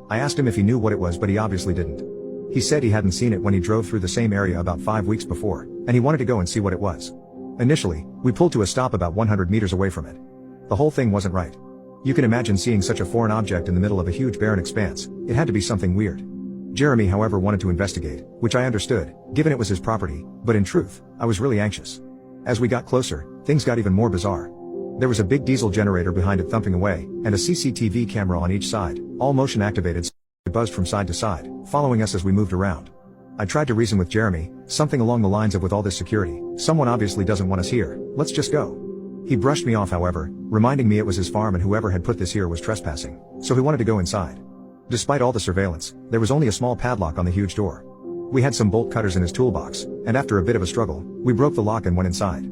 I asked him if he knew what it was, but he obviously didn't. He said he hadn't seen it when he drove through the same area about 5 weeks before, and he wanted to go and see what it was. Initially, we pulled to a stop about 100 meters away from it. The whole thing wasn't right. You can imagine seeing such a foreign object in the middle of a huge barren expanse. It had to be something weird. Jeremy, however, wanted to investigate, which I understood, given it was his property, but in truth, I was really anxious. As we got closer, things got even more bizarre. There was a big diesel generator behind it thumping away, and a CCTV camera on each side, all motion activated, so it buzzed from side to side, following us as we moved around. I tried to reason with Jeremy, something along the lines of, with all this security, someone obviously doesn't want us here, let's just go. He brushed me off, however, reminding me it was his farm and whoever had put this here was trespassing, so he wanted to go inside. Despite all the surveillance, there was only a small padlock on the huge door. We had some bolt cutters in his toolbox, and after a bit of a struggle, we broke the lock and went inside.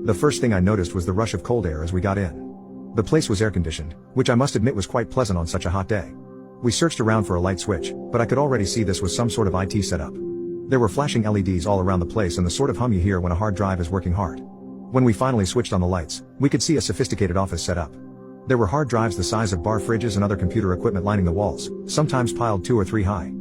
The first thing I noticed was the rush of cold air as we got in. The place was air-conditioned, which I must admit was quite pleasant on such a hot day. We searched around for a light switch, but I could already see this was some sort of IT setup. There were flashing LEDs all around the place and the sort of hum you hear when a hard drive is working hard. When we finally switched on the lights, we could see a sophisticated office setup. There were hard drives the size of bar fridges and other computer equipment lining the walls, sometimes piled 2 or 3 high.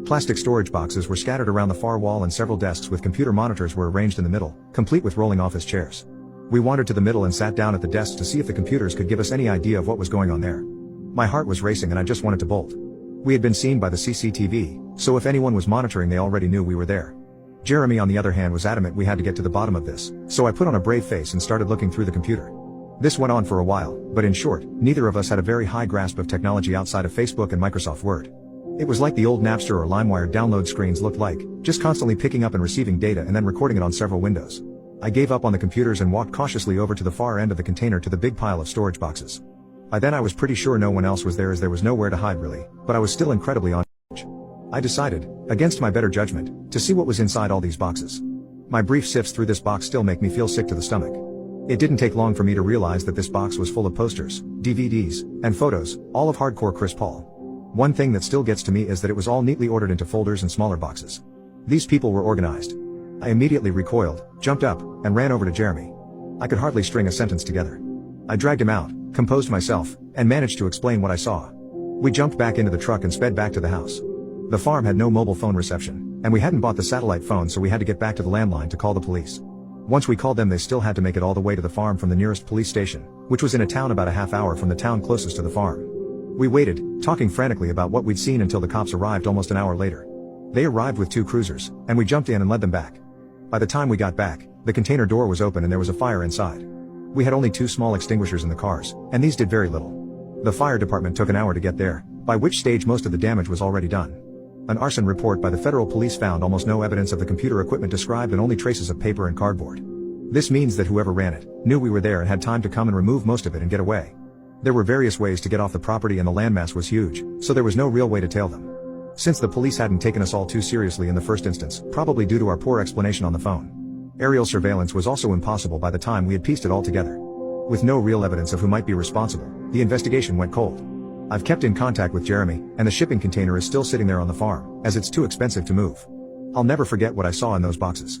Plastic storage boxes were scattered around the far wall and several desks with computer monitors were arranged in the middle, complete with rolling office chairs. We wandered to the middle and sat down at the desks to see if the computers could give us any idea of what was going on there. My heart was racing and I just wanted to bolt. We had been seen by the CCTV, so if anyone was monitoring they already knew we were there. Jeremy, on the other hand, was adamant we had to get to the bottom of this, so I put on a brave face and started looking through the computer. This went on for a while, but in short, neither of us had a very high grasp of technology outside of Facebook and Microsoft Word. It was like the old Napster or LimeWire download screens looked like, just constantly picking up and receiving data and then recording it on several windows. I gave up on the computers and walked cautiously over to the far end of the container to the big pile of storage boxes. By then I was pretty sure no one else was there, as there was nowhere to hide really, but I was still incredibly on edge. I decided, against my better judgment, to see what was inside all these boxes. My brief sifts through this box still make me feel sick to the stomach. It didn't take long for me to realize that this box was full of posters, DVDs, and photos, all of hardcore Chris Paul. One thing that still gets to me is that it was all neatly ordered into folders and smaller boxes. These people were organized. I immediately recoiled, jumped up, and ran over to Jeremy. I could hardly string a sentence together. I dragged him out, composed myself, and managed to explain what I saw. We jumped back into the truck and sped back to the house. The farm had no mobile phone reception, and we hadn't bought the satellite phone, so we had to get back to the landline to call the police. Once we called them, they still had to make it all the way to the farm from the nearest police station, which was in a town about a half hour from the town closest to the farm. We waited, talking frantically about what we'd seen, until the cops arrived almost an hour later. They arrived with 2 cruisers, and we jumped in and led them back. By the time we got back, the container door was open and there was a fire inside. We had only 2 small extinguishers in the cars, and these did very little. The fire department took an hour to get there, by which stage most of the damage was already done. An arson report by the federal police found almost no evidence of the computer equipment described and only traces of paper and cardboard. This means that whoever ran it knew we were there and had time to come and remove most of it and get away. There were various ways to get off the property and the landmass was huge, so there was no real way to tail them. Since the police hadn't taken us all too seriously in the first instance, probably due to our poor explanation on the phone. Aerial surveillance was also impossible by the time we had pieced it all together. With no real evidence of who might be responsible, the investigation went cold. I've kept in contact with Jeremy, and the shipping container is still sitting there on the farm, as it's too expensive to move. I'll never forget what I saw in those boxes.